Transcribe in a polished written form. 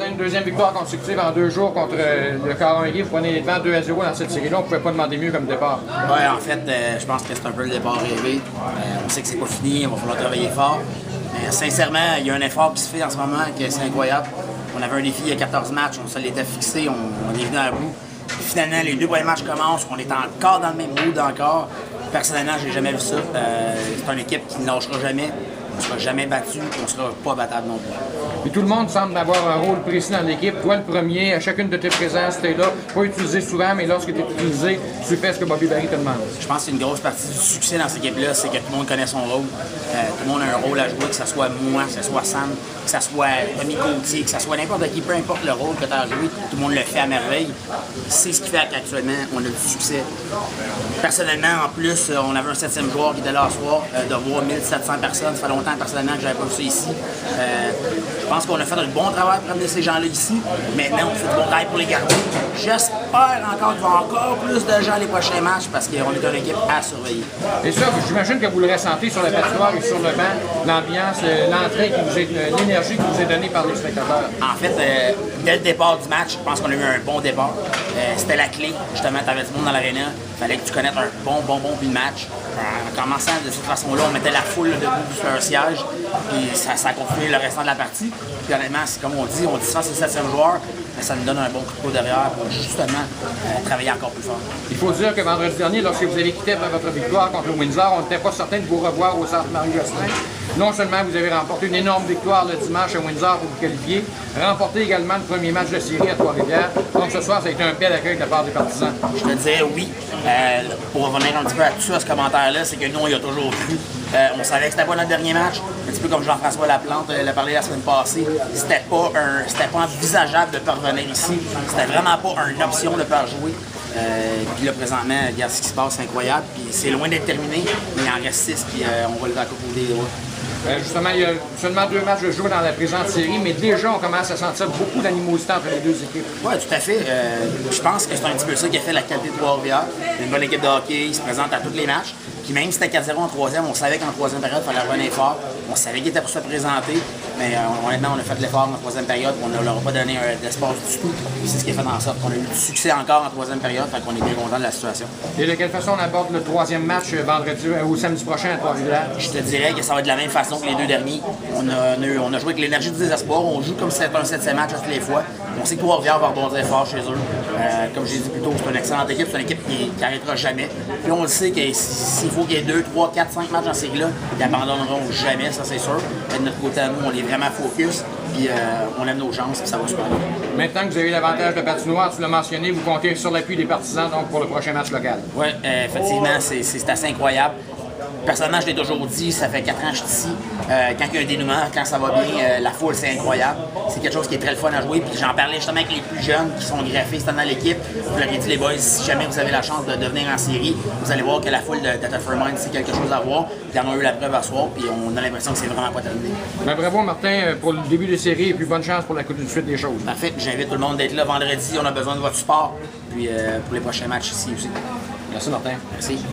Une deuxième victoire consécutive en 2 jours contre le Caron-Éguy. Vous prenez les devants 2-0 dans cette série-là. On ne pouvait pas demander mieux comme départ. Oui, en fait, je pense que c'est un peu le départ rêvé. On sait que c'est pas fini, il va falloir travailler fort. Mais sincèrement, il y a un effort qui se fait en ce moment que c'est incroyable. On avait un défi il y a 14 matchs, on se l'était fixé, on est venu à bout. Puis finalement, les 2 premiers matchs commencent, on est encore dans le même mood encore. Personnellement, je n'ai jamais vu ça. C'est une équipe qui ne lâchera jamais. On ne sera jamais battu, on ne sera pas battable non plus. Et tout le monde semble avoir un rôle précis dans l'équipe. Toi, le premier, à chacune de tes présences, tu es là, pas utilisé souvent, mais lorsque tu es utilisé, tu fais ce que Bobby Barry te demande. Je pense qu'une grosse partie du succès dans cette équipe-là, c'est que tout le monde connaît son rôle. Tout le monde a un rôle à jouer, que ce soit moi, que ce soit Sam, que ce soit Tommy Gauthier, que ce soit n'importe qui, peu importe le rôle que tu as joué, tout le monde le fait à merveille. C'est ce qui fait qu'actuellement, on a du succès. Personnellement, en plus, on avait un 7e joueur qui était là ce soir, de voir 1700 personnes. Ça fait longtemps, personnellement, que je n'avais pas vu ça ici. Je pense qu'on a fait un bon travail pour amener ces gens-là ici. Maintenant, on fait du bon travail pour les garder. J'espère encore qu'il va y avoir encore plus de gens les prochains matchs parce qu'on est une équipe à surveiller. Et ça, j'imagine que vous le ressentez sur la patinoire et sur le banc, l'ambiance, l'entrée, l'énergie qui vous est donnée par les spectateurs. En fait, dès le départ du match, je pense qu'on a eu un bon départ. C'était la clé. Justement, tu avais du monde dans l'aréna. Il fallait que tu connaisses un bon but de match. En commençant de cette façon-là, on mettait la foule debout sur un siège. Puis ça a continué le restant de la partie. Puis honnêtement, c'est comme on dit ça c'est le 7e joueur. Mais ça nous donne un bon coup de pied derrière pour justement travailler encore plus fort. Il faut dire que vendredi dernier, lorsque vous avez quitté après votre victoire contre le Windsor, on n'était pas certain de vous revoir au centre Marie-Gosselin. Non seulement vous avez remporté une énorme victoire le dimanche à Windsor pour vous qualifier, remporté également le premier match de série à Trois-Rivières. Donc ce soir, ça a été un bel accueil de la part des partisans. Je te disais oui. Pour revenir un petit peu à tout ça, ce commentaire-là, c'est que nous, on y a toujours cru. On savait que c'était pas notre dernier match. Un petit peu comme Jean-François Laplante l'a parlé la semaine passée. C'était pas envisageable de parvenir ici. C'était vraiment pas une option de pas jouer. Puis là, présentement, regarde ce qui se passe, c'est incroyable. Puis c'est loin d'être terminé, mais il en reste 6, puis on va le faire des doigts. Justement, il y a seulement 2 matchs de jouer dans la présente série, mais déjà, on commence à sentir beaucoup d'animosité entre les 2 équipes. Oui, tout à fait. Je pense que c'est un petit peu ça qui a fait la qualité de Trois-Rivières. Une bonne équipe de hockey, ils se présentent à tous les matchs. Puis même si c'était 4-0 en 3e, on savait qu'en 3e période, il fallait revenir fort. On savait qu'il était pour se présenter, mais honnêtement, on a fait l'effort en 3e période, on ne leur a pas donné d'espace du tout. C'est ce qui a fait en sorte qu'on a eu du succès encore en 3e période, fait qu'on est bien content de la situation. Et de quelle façon on aborde le 3e match vendredi ou samedi prochain à Trois-Rivières? Je te dirais que ça va être de la même façon que les 2 derniers. On a joué avec l'énergie du désespoir, on joue comme si c'était un 7e match à toutes les fois. On sait que Trois-Rivières va rebondir fort chez eux. Comme j'ai dit plus tôt, c'est une excellente équipe, c'est une équipe qui n'arrêtera jamais. Puis on le sait que s'il faut qu'il y ait 2, 3, 4, 5 matchs dans cette série-là, ils n'abandonneront jamais, ça c'est sûr. Et de notre côté à nous, on est vraiment focus, puis on aime nos chances, puis ça va super bien. Maintenant que vous avez l'avantage de patinoire, tu l'as mentionné, vous comptez sur l'appui des partisans donc pour le prochain match local. Oui, effectivement, c'est assez incroyable. Personnellement, je l'ai toujours dit, ça fait 4 ans que je suis ici. Quand il y a un dénouement, quand ça va bien, la foule, c'est incroyable. C'est quelque chose qui est très le fun à jouer. Puis j'en parlais justement avec les plus jeunes qui sont greffés, c'est dans l'équipe. Je leur ai dit, les boys, si jamais vous avez la chance de devenir en série, vous allez voir que la foule de Tougher Minds, c'est quelque chose à voir. Puis on a eu la preuve à soir, puis on a l'impression que c'est vraiment pas terminé. Ben, bravo Martin pour le début de série et puis bonne chance pour la suite des choses. Parfait, j'invite tout le monde d'être là vendredi. On a besoin de votre support. Puis pour les prochains matchs ici aussi. Merci Martin. Merci.